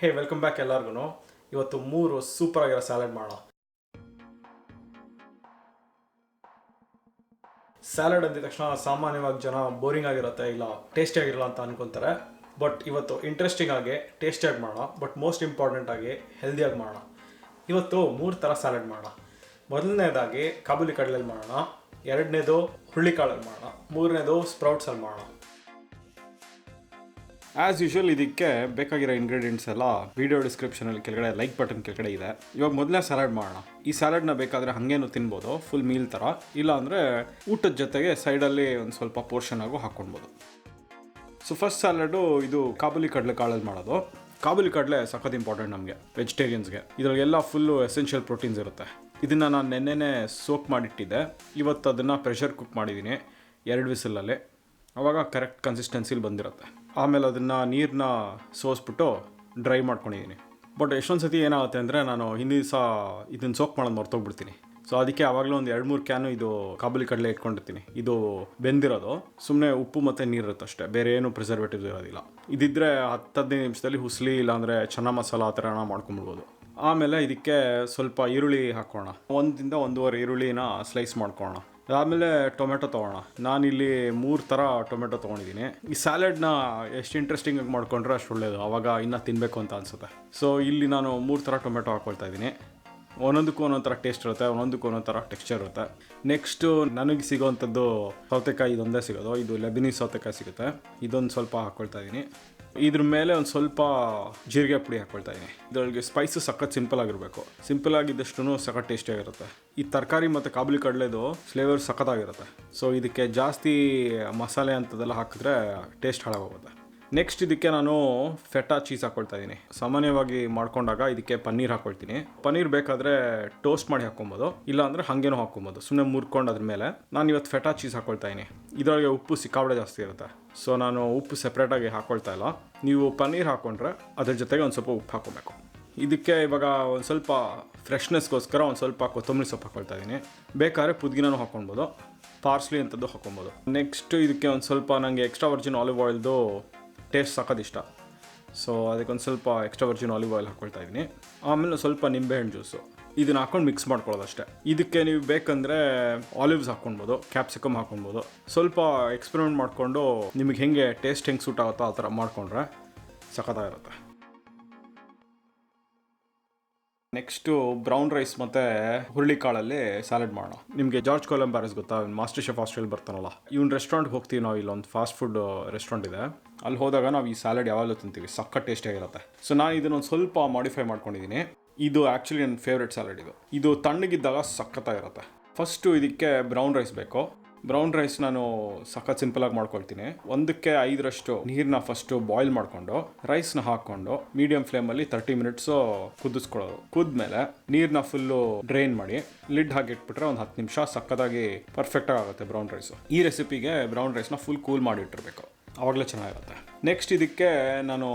ಹೇ welcome back ಎಲ್ಲರಿಗೂ. ಇವತ್ತು 3 super ಆಗಿರೋ ಸ್ಯಾಲಡ್ ಮಾಡೋಣ. ಸ್ಯಾಲಡ್ ಅಂದಿದ ತಕ್ಷಣ ಸಾಮಾನ್ಯವಾಗಿ ಜನ ಬೋರಿಂಗ್ ಆಗಿರುತ್ತೆ, ಇಲ್ಲ ಟೇಸ್ಟಿ ಆಗಿರಲ್ಲ ಅಂತ ಅನ್ಕೊಂತಾರೆ. ಬಟ್ ಇವತ್ತು ಇಂಟ್ರೆಸ್ಟಿಂಗ್ ಆಗಿ ಟೇಸ್ಟಿಯಾಗಿ ಮಾಡೋಣ, ಬಟ್ ಮೋಸ್ಟ್ ಇಂಪಾರ್ಟೆಂಟ್ ಆಗಿ ಹೆಲ್ದಿಯಾಗಿ ಮಾಡೋಣ. ಇವತ್ತು 3 ಥರ ಸ್ಯಾಲಡ್ ಮಾಡೋಣ. ಮೊದಲನೇದಾಗಿ ಕಾಬೂಲಿ ಕಡಲೆಯಲ್ಲಿ ಮಾಡೋಣ, ಎರಡನೇದು ಹುರುಳಿಕಾಳಲ್ಲಿ ಮಾಡೋಣ, ಮೂರನೇದು ಸ್ಪ್ರೌಟ್ಸಲ್ಲಿ ಮಾಡೋಣ. ಆ್ಯಸ್ ಯೂಶುವಲ್ ಇದಕ್ಕೆ ಬೇಕಾಗಿರೋ ಇಂಗ್ರೀಡಿಯೆಂಟ್ಸ್ ಎಲ್ಲ ವಿಡಿಯೋ ಡಿಸ್ಕ್ರಿಪ್ಷನಲ್ಲಿ ಕೆಳಗಡೆ ಲೈಕ್ ಬಟನ್ ಕೆಳಗಡೆ ಇದೆ. ಇವಾಗ ಮೊದಲನೇ ಸ್ಯಾಲಡ್ ಮಾಡೋಣ. ಈ ಸ್ಯಾಲಡ್ನ ಬೇಕಾದರೆ ಹಾಗೇನು ತಿನ್ಬೋದು, ಫುಲ್ ಮೀಲ್ ಥರ, ಇಲ್ಲ ಅಂದರೆ ಊಟದ ಜೊತೆಗೆ ಸೈಡಲ್ಲಿ ಒಂದು ಸ್ವಲ್ಪ ಪೋರ್ಷನ್ ಆಗು ಹಾಕ್ಕೊಳ್ಬೋದು. ಸೊ ಫಸ್ಟ್ ಸ್ಯಾಲಡು ಇದು ಕಾಬೂಲಿ ಕಡಲೆ ಕಾಳಲ್ಲಿ ಮಾಡೋದು. ಕಾಬೂಲಿ ಕಡಲೆ ಸಖತ್ ಇಂಪಾರ್ಟೆಂಟ್ ನಮಗೆ ವೆಜಿಟೇರಿಯನ್ಸ್ಗೆ. ಇದರಲ್ಲೆಲ್ಲ ಫುಲ್ಲು ಎಸೆನ್ಷಿಯಲ್ ಪ್ರೋಟೀನ್ಸ್ ಇರುತ್ತೆ. ಇದನ್ನು ನಾನು ನೆನ್ನೆನೇ ಸೋಕ್ ಮಾಡಿಟ್ಟಿದ್ದೆ. ಇವತ್ತು ಅದನ್ನು ಪ್ರೆಷರ್ ಕುಕ್ ಮಾಡಿದ್ದೀನಿ 2 ವಿಸಿಲಲ್ಲಿ. ಆವಾಗ ಕರೆಕ್ಟ್ ಕನ್ಸಿಸ್ಟೆನ್ಸಿಲಿ ಬಂದಿರುತ್ತೆ. ಆಮೇಲೆ ಅದನ್ನು ನೀರನ್ನ ಸೋಸ್ಬಿಟ್ಟು ಡ್ರೈ ಮಾಡ್ಕೊಂಡಿದ್ದೀನಿ. ಬಟ್ ಎಷ್ಟೊಂದು ಸತಿ ಏನಾಗುತ್ತೆ ಅಂದರೆ ನಾನು ಹಿಂದಿನ ದಿವಸ ಇದನ್ನು ಸೋಕ್ ಮಾಡೋದು ಮರ್ತೋಗ್ಬಿಡ್ತೀನಿ. ಸೊ ಅದಕ್ಕೆ ಆವಾಗಲೂ ಒಂದು 2-3 ಕ್ಯಾನು ಇದು ಕಾಬೂಲಿ ಕಡಲೆ ಇಟ್ಕೊಂಡಿರ್ತೀನಿ. ಇದು ಬೆಂದಿರೋದು, ಸುಮ್ಮನೆ ಉಪ್ಪು ಮತ್ತು ನೀರು ಇರುತ್ತೆ ಅಷ್ಟೇ, ಬೇರೆ ಏನು ಪ್ರಿಸರ್ವೇಟಿವ್ಸ್ ಇರೋದಿಲ್ಲ. ಇದಿದ್ದರೆ 10-15 ನಿಮಿಷದಲ್ಲಿ ಹುಸ್ಲಿ ಇಲ್ಲಾಂದರೆ ಚೆನ್ನ ಮಸಾಲ ಆ ಥರ ಮಾಡ್ಕೊಂಬಿಡ್ಬೋದು. ಆಮೇಲೆ ಇದಕ್ಕೆ ಸ್ವಲ್ಪ ಈರುಳ್ಳಿ ಹಾಕೋಣ. 1 to 1.5 ಈರುಳ್ಳಿನ ಸ್ಲೈಸ್ ಮಾಡ್ಕೊಳ್ಳೋಣ. ಆಮೇಲೆ ಟೊಮೆಟೊ ತೊಗೊಳ್ಳೋಣ. ನಾನಿಲ್ಲಿ 3 ಥರ ಟೊಮೆಟೊ ತೊಗೊಂಡಿದ್ದೀನಿ. ಈ ಸ್ಯಾಲಡ್ನ ಎಷ್ಟು ಇಂಟ್ರೆಸ್ಟಿಂಗಾಗಿ ಮಾಡ್ಕೊಂಡ್ರೆ ಅಷ್ಟು ಒಳ್ಳೆಯದು, ಆವಾಗ ಇನ್ನೂ ತಿನ್ನಬೇಕು ಅಂತ ಅನಿಸುತ್ತೆ. ಸೊ ಇಲ್ಲಿ ನಾನು 3 ಥರ ಟೊಮೆಟೊ ಹಾಕ್ಕೊಳ್ತಾ ಇದ್ದೀನಿ. ಒಂದೊಂದಕ್ಕೂ ಒಂದೊಂದು ಥರ ಟೇಸ್ಟ್ ಇರುತ್ತೆ, ಒಂದೊಂದಕ್ಕೂ ಒಂದೊಂದು ಥರ ಟೆಕ್ಸ್ಚರ್ ಇರುತ್ತೆ. ನೆಕ್ಸ್ಟು ನನಗೆ ಸಿಗೋವಂಥದ್ದು ಸೌತೆಕಾಯಿ ಇದೊಂದೇ ಸಿಗೋದು. ಇದು ಲೆಬನೀಸ್ ಸೌತೆಕಾಯಿ ಸಿಗುತ್ತೆ. ಇದೊಂದು ಸ್ವಲ್ಪ ಹಾಕ್ಕೊಳ್ತಾ ಇದ್ದೀನಿ. ಇದ್ರ ಮೇಲೆ ಒಂದು ಸ್ವಲ್ಪ ಜೀರಿಗೆ ಪುಡಿ ಹಾಕ್ಕೊಳ್ತಾ ಇದ್ದೀನಿ. ಇದರೊಳಗೆ ಸ್ಪೈಸು ಸಖತ್ ಸಿಂಪಲ್ ಆಗಿರಬೇಕು. ಸಿಂಪಲ್ ಆಗಿದ್ದಷ್ಟು ಸಖತ್ ಟೇಸ್ಟಿಯಾಗಿರುತ್ತೆ. ಈ ತರಕಾರಿ ಮತ್ತು ಕಾಬೂಲಿ ಕಡಲೆದು ಫ್ಲೇವರ್ ಸಖತ್ತಾಗಿರುತ್ತೆ. ಸೊ ಇದಕ್ಕೆ ಜಾಸ್ತಿ ಮಸಾಲೆ ಅಂಥದ್ದೆಲ್ಲ ಹಾಕಿದ್ರೆ ಟೇಸ್ಟ್ ಹಾಳಾಗೋಗುತ್ತೆ. ನೆಕ್ಸ್ಟ್ ಇದಕ್ಕೆ ನಾನು ಫೆಟಾ ಚೀಸ್ ಹಾಕ್ಕೊಳ್ತಾ ಇದ್ದೀನಿ. ಸಾಮಾನ್ಯವಾಗಿ ಮಾಡ್ಕೊಂಡಾಗ ಇದಕ್ಕೆ ಪನ್ನೀರ್ ಹಾಕ್ಕೊಳ್ತೀನಿ. ಪನ್ನೀರ್ ಬೇಕಾದರೆ ಟೋಸ್ಟ್ ಮಾಡಿ ಹಾಕ್ಕೊಬೋದು, ಇಲ್ಲ ಅಂದರೆ ಹಾಗೇನೂ ಹಾಕ್ಕೊಬೋದು, ಸುಮ್ಮನೆ ಮುರ್ಕೊಂಡು ಅದ್ರ ಮೇಲೆ. ನಾನು ಇವತ್ತು ಫೆಟಾ ಚೀಸ್ ಹಾಕ್ಕೊಳ್ತಾ ಇದ್ದೀನಿ. ಇದರೊಳಗೆ ಉಪ್ಪು ಸಿಕ್ಕಾಬಡೆ ಜಾಸ್ತಿ ಇರುತ್ತೆ. ಸೊ ನಾನು ಉಪ್ಪು ಸೆಪ್ರೇಟಾಗಿ ಹಾಕ್ಕೊಳ್ತಾ ಇಲ್ಲ. ನೀವು ಪನ್ನೀರ್ ಹಾಕ್ಕೊಂಡ್ರೆ ಅದ್ರ ಜೊತೆಗೆ ಒಂದು ಸ್ವಲ್ಪ ಉಪ್ಪು ಹಾಕ್ಕೊಬೇಕು. ಇದಕ್ಕೆ ಇವಾಗ ಒಂದು ಸ್ವಲ್ಪ ಫ್ರೆಶ್ನೆಸ್ಗೋಸ್ಕರ ಒಂದು ಸ್ವಲ್ಪ ಕೊತ್ತಂಬರಿ ಸೊಪ್ಪು ಹಾಕ್ಕೊಳ್ತಾ ಇದ್ದೀನಿ. ಬೇಕಾದ್ರೆ ಪುದೀನೂ ಹಾಕ್ಕೊಳ್ಬೋದು, ಪಾರ್ಸ್ಲಿ ಅಂಥದ್ದು ಹಾಕ್ಕೊಬೋದು. ನೆಕ್ಸ್ಟ್ ಇದಕ್ಕೆ ಒಂದು ಸ್ವಲ್ಪ ನನಗೆ ಎಕ್ಸ್ಟ್ರಾ ವರ್ಜಿನ್ ಆಲಿವ್ ಆಯಿಲ್ದು ಟೇಸ್ಟ್ ಸಖತ್ ಇಷ್ಟ. ಸೊ ಅದಕ್ಕೊಂದು ಸ್ವಲ್ಪ ಎಕ್ಸ್ಟ್ರಾ ವರ್ಜಿನ್ ಆಲಿವ್ ಆಯಿಲ್ ಹಾಕ್ಕೊಳ್ತಾ ಇದ್ದೀನಿ. ಆಮೇಲೆ ಸ್ವಲ್ಪ ನಿಂಬೆಹಣ್ಣು ಜ್ಯೂಸು ಇದನ್ನು ಹಾಕ್ಕೊಂಡು ಮಿಕ್ಸ್ ಮಾಡ್ಕೊಳ್ಳೋದು ಅಷ್ಟೇ. ಇದಕ್ಕೆ ನೀವು ಬೇಕಂದರೆ ಆಲಿವ್ಸ್ ಹಾಕ್ಕೊಳ್ಬೋದು, ಕ್ಯಾಪ್ಸಿಕಮ್ ಹಾಕ್ಕೊಳ್ಬೋದು. ಸ್ವಲ್ಪ ಎಕ್ಸ್ಪೆರಿಮೆಂಟ್ ಮಾಡಿಕೊಂಡು ನಿಮಗೆ ಹೆಂಗೆ ಟೇಸ್ಟ್ ಹೆಂಗೆ ಸೂಟ್ ಆಗುತ್ತೋ ಆ ಥರ ಮಾಡಿಕೊಂಡ್ರೆ ಸಖತ್ತಾಗಿರುತ್ತೆ. ನೆಕ್ಸ್ಟು ಬ್ರೌನ್ ರೈಸ್ ಮತ್ತು ಹುರುಳಿಕಾಳಲ್ಲಿ ಸ್ಯಾಲಡ್ ಮಾಡೋಣ. ನಿಮಗೆ ಜಾರ್ಜ್ ಕೊಲಂಬಾರಸ್ ಗೊತ್ತಾ, ಮಾಸ್ಟರ್ ಶೆಫ್ ಆಸ್ಟ್ರೇಲಿಯಲ್ಲಿ ಬರ್ತಾನಲ್ಲ, ಇವ್ನ ರೆಸ್ಟೋರೆಂಟ್ಗೆ ಹೋಗ್ತೀವಿ ನಾವು. ಇಲ್ಲೊಂದು ಫಾಸ್ಟ್ ಫುಡ್ ರೆಸ್ಟೋರೆಂಟ್ ಇದೆ, ಅಲ್ಲಿ ಹೋದಾಗ ನಾವು ಈ ಸ್ಯಾಲಡ್ ಯಾವಾಗಲೂ ತಿಂತೀವಿ. ಸಖತ್ ಟೇಸ್ಟಿಯಾಗಿರುತ್ತೆ. ಸೊ ನಾನು ಇದನ್ನೊಂದು ಸ್ವಲ್ಪ ಮಾಡಿಫೈ ಮಾಡ್ಕೊಂಡಿದ್ದೀನಿ. ಇದು ಆ್ಯಕ್ಚುಲಿ ನನ್ನ ಫೇವ್ರೆಟ್ ಸ್ಯಾಲಡ್. ಇದು ತಣ್ಣಗಿದ್ದಾಗ ಸಖತ್ತಾಗಿರುತ್ತೆ. ಫಸ್ಟು ಇದಕ್ಕೆ ಬ್ರೌನ್ ರೈಸ್ ಬೇಕು. ಬ್ರೌನ್ ರೈಸ್ ನಾನು ಸಖತ್ ಸಿಂಪಲಾಗಿ ಮಾಡ್ಕೊಳ್ತೀನಿ. 1ಕ್ಕೆ 5ರಷ್ಟು ನೀರನ್ನ ಫಸ್ಟು ಬಾಯ್ಲ್ ಮಾಡಿಕೊಂಡು ರೈಸ್ನ ಹಾಕ್ಕೊಂಡು ಮೀಡಿಯಂ ಫ್ಲೇಮಲ್ಲಿ 30 ಮಿನಿಟ್ಸು ಕುದಿಸ್ಕೊಳ್ಳೋದು. ಕುದ್ಮೇಲೆ ನೀರನ್ನ ಫುಲ್ಲು ಡ್ರೈನ್ ಮಾಡಿ ಲಿಡ್ ಹಾಕಿಟ್ಬಿಟ್ರೆ ಒಂದು 10 ನಿಮಿಷ ಸಖತ್ತಾಗಿ ಪರ್ಫೆಕ್ಟಾಗಿ ಆಗುತ್ತೆ ಬ್ರೌನ್ ರೈಸು. ಈ ರೆಸಿಪಿಗೆ ಬ್ರೌನ್ ರೈಸ್ನ ಫುಲ್ ಕೂಲ್ ಮಾಡಿಟ್ಟಿರಬೇಕು, ಆವಾಗಲೇ ಚೆನ್ನಾಗಿರುತ್ತೆ. ನೆಕ್ಸ್ಟ್ ಇದಕ್ಕೆ ನಾನು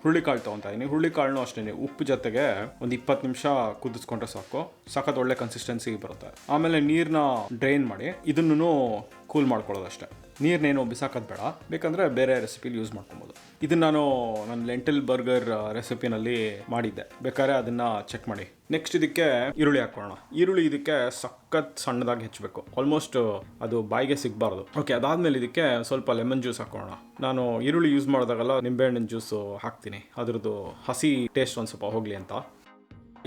ಹುರುಳಿಕಾಳು ತೊಗೊತಾ ಇದ್ದೀನಿ. ಹುರುಳಿಕಾಳನ್ನೂ ಅಷ್ಟೇ ಉಪ್ಪು ಜೊತೆಗೆ ಒಂದು 20 ನಿಮಿಷ ಕುದಿಸ್ಕೊಂಡ್ರೆ ಸಾಕು, ಸಖತ್ ಒಳ್ಳೆ ಕನ್ಸಿಸ್ಟೆನ್ಸಿ ಬರುತ್ತೆ. ಆಮೇಲೆ ನೀರನ್ನ ಡ್ರೈನ್ ಮಾಡಿ ಇದನ್ನು ಕೂಲ್ ಮಾಡ್ಕೊಳ್ಳೋದು ಅಷ್ಟೇ. ನೀರನ್ನೇನು ಬಿಸಾಕೋದು ಬೇಡ, ಬೇಕಂದರೆ ಬೇರೆ ರೆಸಿಪಿಲಿ ಯೂಸ್ ಮಾಡ್ಕೊಬೋದು. ಇದನ್ನು ನಾನು ನನ್ನ ಲೆಂಟಿಲ್ ಬರ್ಗರ್ ರೆಸಿಪಿನಲ್ಲಿ ಮಾಡಿದ್ದೆ, ಬೇಕಾದ್ರೆ ಅದನ್ನು ಚೆಕ್ ಮಾಡಿ. ನೆಕ್ಸ್ಟ್ ಇದಕ್ಕೆ ಈರುಳ್ಳಿ ಹಾಕೋಣ. ಈರುಳ್ಳಿ ಇದಕ್ಕೆ ಸಖತ್ ಸಣ್ಣದಾಗಿ ಹೆಚ್ಚಬೇಕು, ಆಲ್ಮೋಸ್ಟ್ ಅದು ಬಾಯಿಗೆ ಸಿಗಬಾರ್ದು. ಓಕೆ, ಅದಾದಮೇಲೆ ಇದಕ್ಕೆ ಸ್ವಲ್ಪ ಲೆಮನ್ ಜ್ಯೂಸ್ ಹಾಕೋಣ. ನಾನು ಈರುಳ್ಳಿ ಯೂಸ್ ಮಾಡಿದಾಗೆಲ್ಲ ನಿಂಬೆಹಣ್ಣಿನ ಜ್ಯೂಸು ಹಾಕ್ತೀನಿ, ಅದರದ್ದು ಹಸಿ ಟೇಸ್ಟ್ ಒಂದು ಸ್ವಲ್ಪ ಹೋಗಲಿ ಅಂತ.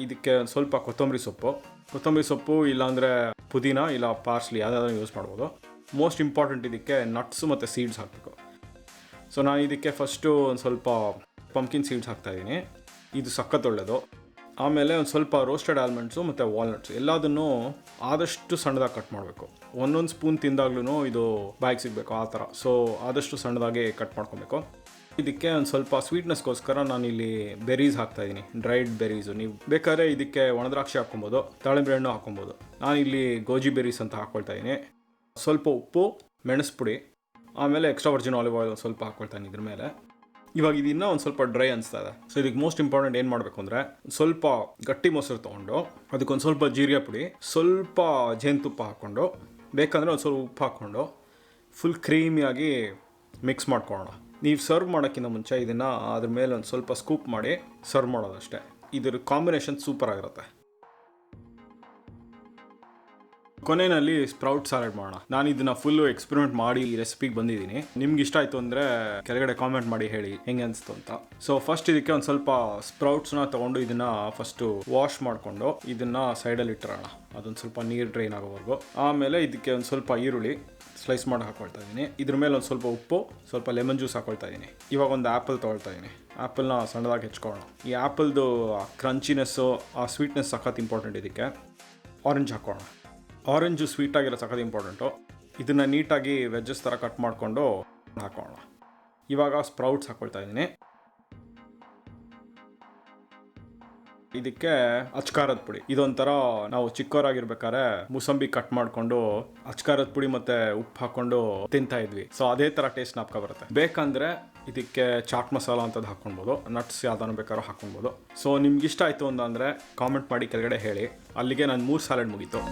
ಇದಕ್ಕೆ ಸ್ವಲ್ಪ ಕೊತ್ತಂಬರಿ ಸೊಪ್ಪು ಇಲ್ಲಾಂದರೆ ಪುದೀನ ಇಲ್ಲ ಪಾರ್ಸ್ಲಿ ಯಾವುದಾದ್ರೂ ಯೂಸ್ ಮಾಡ್ಬೋದು. ಮೋಸ್ಟ್ ಇಂಪಾರ್ಟೆಂಟ್ ಇದಕ್ಕೆ ನಟ್ಸು ಮತ್ತು ಸೀಡ್ಸ್ ಹಾಕಬೇಕು. ಸೊ ನಾನು ಇದಕ್ಕೆ ಫಸ್ಟು ಒಂದು ಸ್ವಲ್ಪ ಪಂಪ್ಕಿನ್ ಸೀಡ್ಸ್ ಹಾಕ್ತಾಯಿದ್ದೀನಿ, ಇದು ಸಖತ್ ಒಳ್ಳೆಯದು. ಆಮೇಲೆ ಒಂದು ಸ್ವಲ್ಪ ರೋಸ್ಟೆಡ್ ಆಲ್ಮಂಡ್ಸು ಮತ್ತು ವಾಲ್ನಟ್ಸ್ ಎಲ್ಲದನ್ನೂ ಆದಷ್ಟು ಸಣ್ಣದಾಗಿ ಕಟ್ ಮಾಡಬೇಕು. ಒಂದೊಂದು ಸ್ಪೂನ್ ತಿಂದಾಗ್ಲೂ ಇದು ಬಾಯಿಗೆ ಸಿಗಬೇಕು ಆ ಥರ. ಸೊ ಆದಷ್ಟು ಸಣ್ಣದಾಗಿ ಕಟ್ ಮಾಡ್ಕೊಬೇಕು. ಇದಕ್ಕೆ ಒಂದು ಸ್ವಲ್ಪ ಸ್ವೀಟ್ನೆಸ್ಗೋಸ್ಕರ ನಾನಿಲ್ಲಿ ಬೆರೀಸ್ ಹಾಕ್ತಾಯಿದ್ದೀನಿ, ಡ್ರೈಡ್ ಬೆರೀಸು. ನೀವು ಬೇಕಾದ್ರೆ ಇದಕ್ಕೆ ಒಣದ್ರಾಕ್ಷಿ ಹಾಕ್ಕೊಬೋದು, ದಾಳಿಂಬೆ ಹಣ್ಣು ಹಾಕ್ಕೊಬೋದು. ನಾನಿಲ್ಲಿ ಗೋಜಿ ಬೆರೀಸ್ ಅಂತ ಹಾಕ್ಕೊಳ್ತಾ ಇದ್ದೀನಿ. ಸ್ವಲ್ಪ ಉಪ್ಪು, ಮೆಣಸು ಪುಡಿ, ಆಮೇಲೆ ಎಕ್ಸ್ಟ್ರಾ ವರ್ಜಿನ್ ಆಲಿವ್ ಆಯಿಲ್ ಸ್ವಲ್ಪ ಹಾಕ್ಕೊಳ್ತಾನೆ ಇದ್ರ ಮೇಲೆ. ಇವಾಗ ಇದನ್ನು ಒಂದು ಸ್ವಲ್ಪ ಡ್ರೈ ಅನಿಸ್ತಾ ಇದೆ. ಸೊ ಇದಕ್ಕೆ ಮೋಸ್ಟ್ ಇಂಪಾರ್ಟೆಂಟ್ ಏನು ಮಾಡಬೇಕು ಅಂದರೆ ಸ್ವಲ್ಪ ಗಟ್ಟಿ ಮೊಸರು ತೊಗೊಂಡು ಅದಕ್ಕೊಂದು ಸ್ವಲ್ಪ ಜೀರಿಗೆ ಪುಡಿ, ಸ್ವಲ್ಪ ಜೇನುತುಪ್ಪ ಹಾಕ್ಕೊಂಡು, ಬೇಕಂದರೆ ಒಂದು ಸ್ವಲ್ಪ ಉಪ್ಪು ಹಾಕ್ಕೊಂಡು ಫುಲ್ ಕ್ರೀಮಿಯಾಗಿ ಮಿಕ್ಸ್ ಮಾಡ್ಕೊಳ್ಳೋಣ. ನೀವು ಸರ್ವ್ ಮಾಡೋಕ್ಕಿಂತ ಮುಂಚೆ ಇದನ್ನು ಅದ್ರ ಮೇಲೆ ಒಂದು ಸ್ವಲ್ಪ ಸ್ಕೂಪ್ ಮಾಡಿ ಸರ್ವ್ ಮಾಡೋದಷ್ಟೇ. ಇದ್ರ ಕಾಂಬಿನೇಷನ್ ಸೂಪರ್ ಆಗಿರುತ್ತೆ. ಕೊನೆಯಲ್ಲಿ ಸ್ಪ್ರೌಟ್ ಸಾಲಡ್ ಮಾಡೋಣ. ನಾನು ಇದನ್ನ ಫುಲ್ಲು ಎಕ್ಸ್ಪೆರಿಮೆಂಟ್ ಮಾಡಿ ಈ ರೆಸಿಪಿಗೆ ಬಂದಿದ್ದೀನಿ. ನಿಮ್ಗೆ ಇಷ್ಟ ಆಯಿತು ಅಂದರೆ ಕೆಳಗಡೆ ಕಾಮೆಂಟ್ ಮಾಡಿ ಹೇಳಿ ಹೆಂಗೆ ಅನಿಸ್ತು ಅಂತ. ಸೊ ಫಸ್ಟ್ ಇದಕ್ಕೆ ಒಂದು ಸ್ವಲ್ಪ ಸ್ಪ್ರೌಟ್ಸ್ನ ತೊಗೊಂಡು ಇದನ್ನು ಫಸ್ಟು ವಾಶ್ ಮಾಡಿಕೊಂಡು ಇದನ್ನು ಸೈಡಲ್ಲಿ ಇಟ್ಟಿರೋಣ, ಅದೊಂದು ಸ್ವಲ್ಪ ನೀರು ಡ್ರೈನ್ ಆಗೋವರೆಗೂ. ಆಮೇಲೆ ಇದಕ್ಕೆ ಒಂದು ಸ್ವಲ್ಪ ಈರುಳ್ಳಿ ಸ್ಲೈಸ್ ಮಾಡಿ ಹಾಕೊಳ್ತಾ ಇದ್ದೀನಿ. ಇದ್ರ ಮೇಲೆ ಒಂದು ಸ್ವಲ್ಪ ಉಪ್ಪು, ಸ್ವಲ್ಪ ಲೆಮನ್ ಜ್ಯೂಸ್ ಹಾಕೊಳ್ತಾ ಇದ್ದೀನಿ. ಇವಾಗ ಒಂದು ಆ್ಯಪಲ್ ತೊಗೊಳ್ತಾ ಇದ್ದೀನಿ. ಆ್ಯಪಲ್ನ ಸಣ್ಣದಾಗಿ ಹೆಚ್ಕೊಳ್ಳೋಣ. ಈ ಆ್ಯಪಲ್ದು ಕ್ರಂಚಿನೆಸ್ಸು, ಆ ಸ್ವೀಟ್ನೆಸ್ ಸಖತ್ ಇಂಪಾರ್ಟೆಂಟ್. ಇದಕ್ಕೆ ಆರೆಂಜ್ ಹಾಕೋಣ. ಆರೆಂಜು ಸ್ವೀಟಾಗಿರೋ ಸಖತ್ ಇಂಪಾರ್ಟೆಂಟು. ಇದನ್ನು ನೀಟಾಗಿ ವೆಜ್ಜಸ್ ಥರ ಕಟ್ ಮಾಡಿಕೊಂಡು ಹಾಕೋಣ. ಇವಾಗ ಸ್ಪ್ರೌಟ್ಸ್ ಹಾಕ್ಕೊಳ್ತಾ ಇದ್ದೀನಿ. ಇದಕ್ಕೆ ಅಚ್ಕಾರದ ಪುಡಿ, ಇದೊಂಥರ ನಾವು ಚಿಕ್ಕವರಾಗಿರ್ಬೇಕಾದ್ರೆ ಮೂಸಂಬಿ ಕಟ್ ಮಾಡಿಕೊಂಡು ಅಚ್ಕಾರದ ಪುಡಿ ಮತ್ತು ಉಪ್ಪು ಹಾಕ್ಕೊಂಡು ತಿಂತಾ ಇದ್ವಿ. ಸೊ ಅದೇ ಥರ ಟೇಸ್ಟ್ ನಾಪ್ಕ ಬರುತ್ತೆ. ಬೇಕಂದರೆ ಇದಕ್ಕೆ ಚಾಟ್ ಮಸಾಲ ಅಂತದ್ದು ಹಾಕ್ಕೊಳ್ಬೋದು, ನಟ್ಸ್ ಯಾವ್ದಾನು ಬೇಕಾದ್ರೂ ಹಾಕ್ಕೊಳ್ಬೋದು. ಸೊ ನಿಮ್ಗೆ ಇಷ್ಟ ಆಯಿತು ಅಂತಂದರೆ ಕಾಮೆಂಟ್ ಮಾಡಿ ಕೆಳಗಡೆ ಹೇಳಿ. ಅಲ್ಲಿಗೆ ನಾನು 3 ಸ್ಯಾಲಡ್ ಮುಗೀತು.